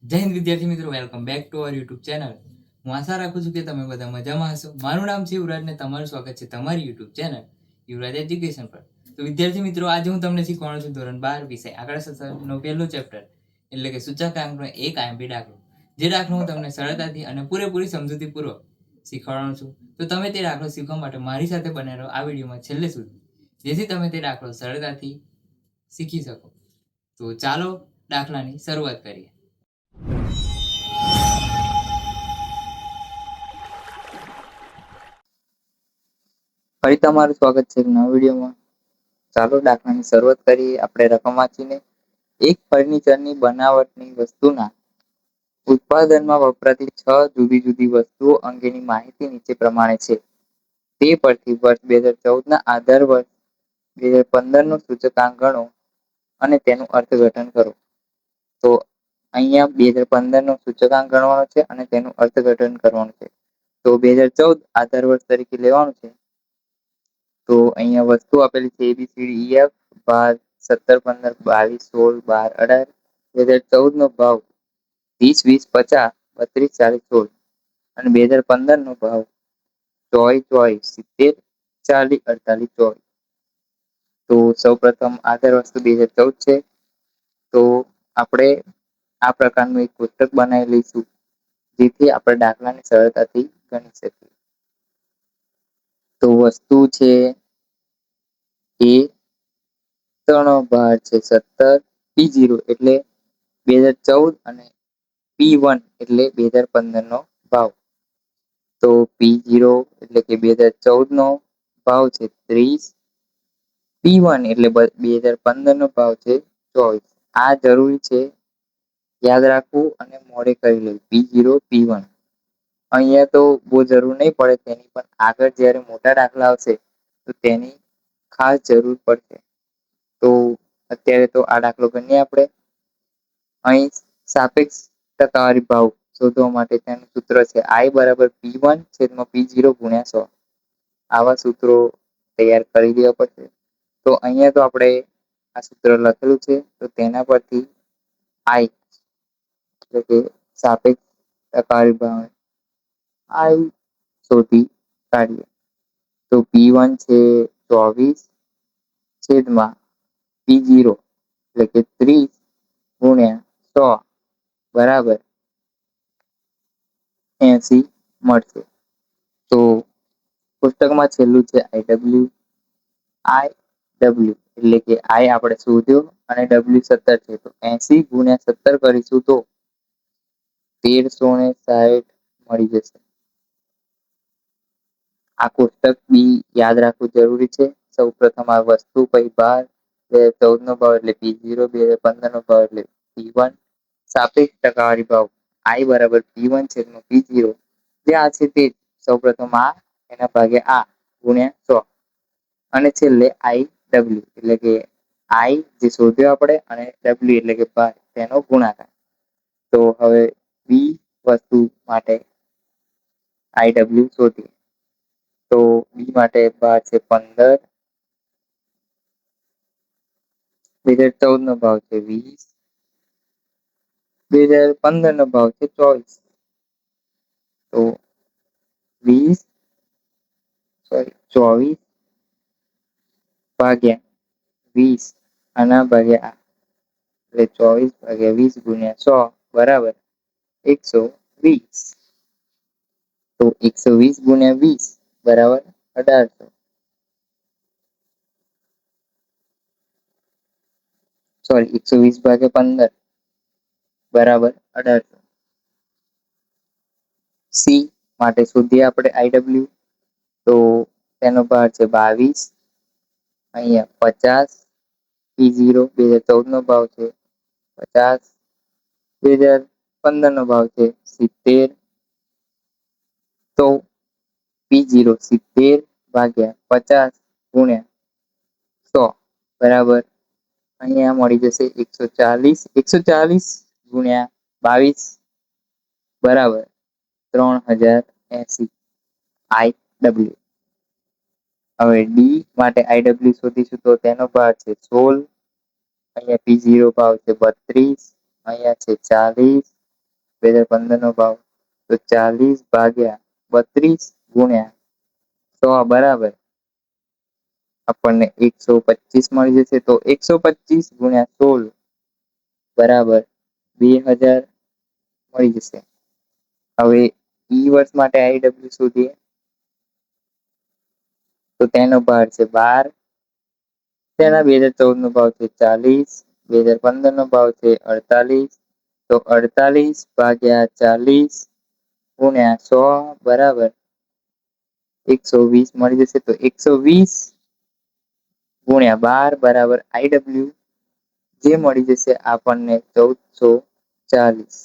જય હિન્દ વિદ્યાર્થી મિત્રો, welcome back to our YouTube channel. હું આશા રાખું છું કે તમે બધા મજામાં હશો. મારું નામ છે યુવરાજ ને તમારું સ્વાગત છે તમારી યુટ્યુબ ચેનલ યુવરાજ એજ્યુકેશન પર. તો વિદ્યાર્થી મિત્રો, આજે હું તમને શીખવાનો છું ધોરણ 12 વિષય આંકડાશાસ્ત્રનો પહેલું ચેપ્ટર એટલે કે સૂચકાંકનો એક આઈએમપી દાખલો. જે દાખલો હું તમને સરળતાથી અને પૂરેપૂરી સમજૂતીપૂર્વક શીખવાડવાનો છું. તો તમે તે દાખલો શીખવા માટે મારી સાથે બને રહો આ વિડીયોમાં છેલ્લે સુધી, જેથી તમે તે દાખલો સરળતાથી શીખી શકો. તો ચાલો દાખલાની શરૂઆત કરીએ. ફરી તમારું સ્વાગત છે નવા વિડીયોમાં. ચાલો દાખલાની શરૂઆત કરીએ. આપણે રકમ વાંચીને એક ફર્નિચરની બનાવટની વસ્તુના ઉત્પાદનમાં વપરાતી 6 જુદી જુદી વસ્તુઓ અંગેની માહિતી નીચે પ્રમાણે છે. તે પરથી વર્ષ 2014ના આધાર વર્ષ 2015નું સૂચકાંક ગણો અને તેનું અર્થઘટન કરો. તો અહીંયા 2015નો સૂચકાંક ગણવાનો છે અને તેનું અર્થઘટન કરવાનું છે. તો 2014 આધાર વર્ષ તરીકે લેવાનું છે. તો અહીંયા વસ્તુ આપેલી છે ABCDEF, ભાર 17, 15, 22, 16, 12, 18. 2014 નો ભાવ 30, 20, 50, 32, 40, 16 અને 2015 નો ભાવ 24, 24, 70, 40, 48, 24. તો સૌપ્રથમ આધાર વસ્તુ 2014 છે. તો આપણે આ પ્રકારનું એક કોષ્ટક બનાવી લઈશું, જેથી આપણે દાખલાને સરળતાથી ગણી શકીએ. તો વસ્તુ છે એ 3 ભાર છે 17, P0 એટલે 2014 અને P1 એટલે 2015 નો ભાવ. તો P0 એટલે કે 2014 નો ભાવ છે 30, P1 એટલે 2015 નો ભાવ છે 24. આ જરૂરી છે, યાદ રાખવું અને મોડે કરી લેવું. P0, P1 અહીંયા તો બહુ જરૂર નહીં પડે તેની, પણ આગળ જ્યારે મોટા દાખલા આવશે તો તેની ખાસ જરૂર પડશે. તો અત્યારે તો આ દાખલો ગણીએ આપણે. અહીં સાપેક્ષ ટકાવારી ભાવ શોધવા માટે તેનું સૂત્ર છે I બરાબર P1 છેદમાં P0 ગુણ્યા 100. આવા સૂત્રો તૈયાર કરી દેવા પડશે. તો અહીંયા તો આપણે આ સૂત્ર લખેલું છે, તો તેના પરથી I એટલે કે સાપેક્ષ ટકાવારી ભાવ I શોધી કાઢીએ. તો P1 છે 24 છેદમાં P0 એટલે કે 30 ગુણ્યા 100 બરાબર 80 મળશે. તો પુસ્તકમાં છેલ્લું છે IW એટલે કે I આપણે શોધ્યો અને W 17 છે. તો 80 ગુણ્યા 17 કરીશું તો 1360 મળી જશે. આ કોષ્ટક બી યાદ રાખવું જરૂરી છે. સૌ પ્રથમ આ વસ્તુ, પછી ભાર, 2014 નો ભાવ એટલે P0, 2015 નો ભાવ એટલે P1, સાપેક્ષ ટકાવારી ભાવ I બરાબર P1 છેદમાં P0, જે આ છે તે સૌ પ્રથમ આ એના ભાગે આ ગુણ્યા 100 અને છેલ્લે IW એટલે કે I જે શોધ્યો આપણે અને W એટલે કે ભાર, તેનો ગુણાકાર. તો હવે બી વસ્તુ માટે IW શોધીએ. તો બી માટે ભાર છે 15, 2014 નો ભાવ છે 20, 2015 નો ભાવ છે 24. તો 24 ભાગ્યા 20 આના ભાગ્યા એટલે 24 ભાગ્યા 20 ગુણ્યા 100 બરાબર 120. તો 120 ગુણ્યા 20 બરાબર 1800. સોરી, 120 ભાગ્યા 15 બરાબર 1800. સી માટે શોધીએ આપણે IW. તો તેનો ભાર છે 22, અહીંયા 50, P0 2014 નો ભાવ છે 50, 2015 નો ભાવ છે 70. તો P0 70 ભાગ્યા 50 ગુણ્યા 100 બરાબર અહીંયા મળી જશે 140. 140 ગુણ્યા 22 બરાબર 3080 IW. હવે ડી માટે IW શોધીશું. તો તેનો ભાર છે 16, અહીંયા P0 ભાવ છે 32, અહીંયા છે 40, 2015 નો ભાવ, તો 40 ભાગ્યા 32 ગુણ્યા 100 બરાબર આપણને 125 મળી જશે. તો 125 ગુણ્યા 16 બરાબર 2000 મળી જશે. હવે ઈ વર્ષ માટે આઈડબ્લ્યુ શોધીએ, તો તેનો ભાર છે 12, તેના 2014 નો ભાવ છે 40, 2015 નો ભાવ છે 48, તો 48 ભાગ્યા 40 ગુણ્યા 100 બરાબર 120 મળી જશે. તો 120 ગુણ્યા 12 બરાબર આઈડબ્લ્યુ જે મળી જશે આપણને 1440.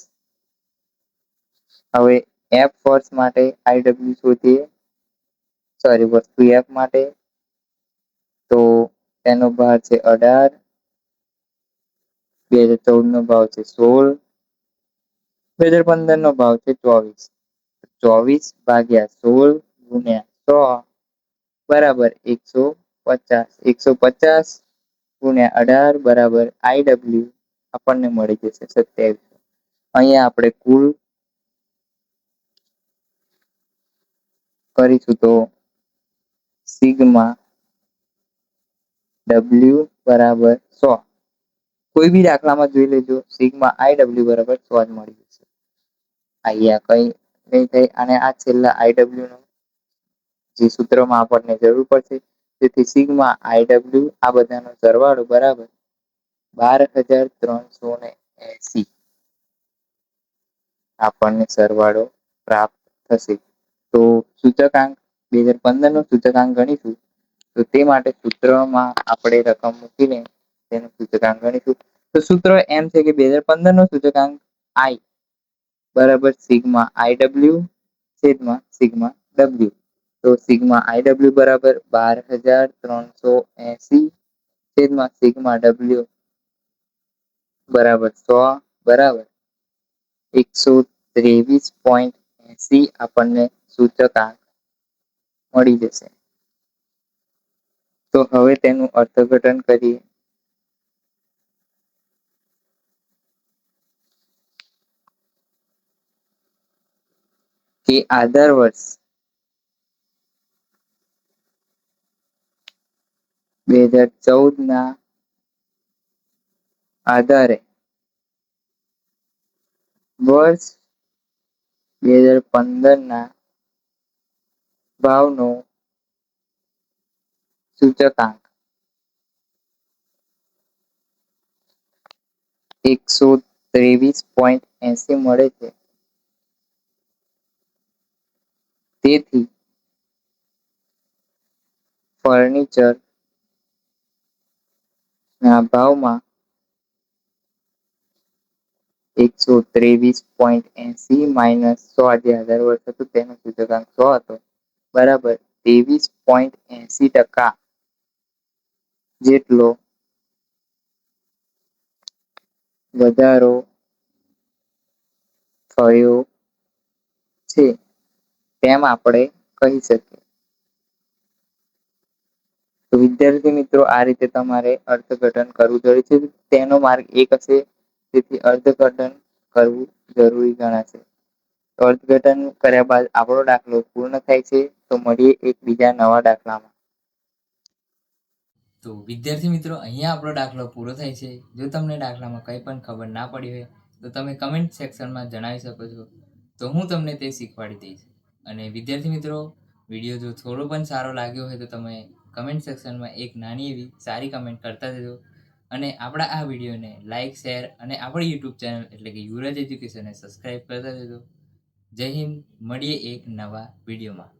હવે એફ વર્ષ માટે આઈડબ્લ્યુ શોધીએ, સોરી વસ્તુ એફ માટે, તો તેનો ભાર છે 18, 2014 નો ભાવ છે 16, 2015 નો ભાવ છે 24. 24 ભાગ્યા 16 ગુણ્યા 100 બરાબર 150. 150 ગુણ્યા 18 બરાબર આઈડબ્લ્યુ આપણને મળી જશે 27. અહીંયા આપણે કુલ કરીશું તો સિગ્મા ડબલ્યુ બરાબર 100. કોઈ બી દાખલામાં જોઈ લેજો, સિગ્મા આઈડબ્લ્યુ બરાબર 100 જ મળી જશે. અહીંયા કઈ નહીં થાય. અને આ છેલ્લા આઈડબ્લ્યુ નો જે સૂત્રમાં આપણને જરૂર પડશે, તેથી સિગ્મા આઈડબ્લ્યુ આ બધાનો સરવાળો બરાબર 12,380 આપણને સરવાળો પ્રાપ્ત થશે. તો સૂચકાંક 2015 નો સૂચકાંક ગણીશું, તો તે માટે સૂત્રમાં આપણે રકમ મૂકીને તેનું સૂચકાંક ગણીશું. તો સૂત્ર એમ છે કે 2015 નો સૂચકાંક આઈ બરાબર સિગ્મા આઈડબ્લ્યુ છેદમાં સિગ્મા ડબલ્યુ. તો સિગ્મા આઈડબ્લ્યુ બરાબર 12,380 છેદમાં સિગ્મા ડબલ્યુ બરાબર 100 બરાબર 123.80 આપણને સૂચકાંક મળી જશે. તો હવે તેનું અર્થઘટન કરીએ. કે આધાર વર્ષ 2014 ના આધારે વર્ષ 2015 ના ભાવનો સૂચકાંક 123.80 મળે છે. તેથી ફર્નિચર ના ભાવમાં 123.80 માઇનસ 100 જે આધાર વર્ષ હતું તેનો સૂચકાંક 100 હતો બરાબર 23.80% જેટલો વધારો થયો છે તેમ આપણે કહી શકીએ. તો વિદ્યાર્થી મિત્રો, આ રીતે તમારે અર્થઘટન કરવું જરૂરી છે. તેનો માર્ગ એક હશે, તેથી અર્થઘટન કરવું જરૂરી ગણાશે. તો અર્થઘટન કર્યા બાદ આપણો દાખલો પૂર્ણ થાય છે. તો મળીએ એક બીજા નવા દાખલામાં. તો વિદ્યાર્થી મિત્રો, અહીંયા આપણો દાખલો પૂરો થાય છે. જો તમને દાખલામાં કંઈ પણ ખબર ના પડી હોય તો તમે કમેન્ટ સેક્શનમાં જણાવી શકો છો, તો હું તમને તે શીખવાડી દઈશ. અને વિદ્યાર્થી મિત્રો, વિડીયો જો થોડો પણ સારો લાગ્યો હોય તો તમે કમેન્ટ સેક્શનમાં એક નાની એવી સારી કમેન્ટ કરતા જજો. અને આપણા આ વિડીયોને લાઇક, શેર અને આપણી યુટ્યુબ ચેનલ એટલે કે યુવરાજ એજ્યુકેશનને સબસ્ક્રાઈબ કરતા જજો. જય હિન્દ. મળીએ એક નવા વિડીયોમાં.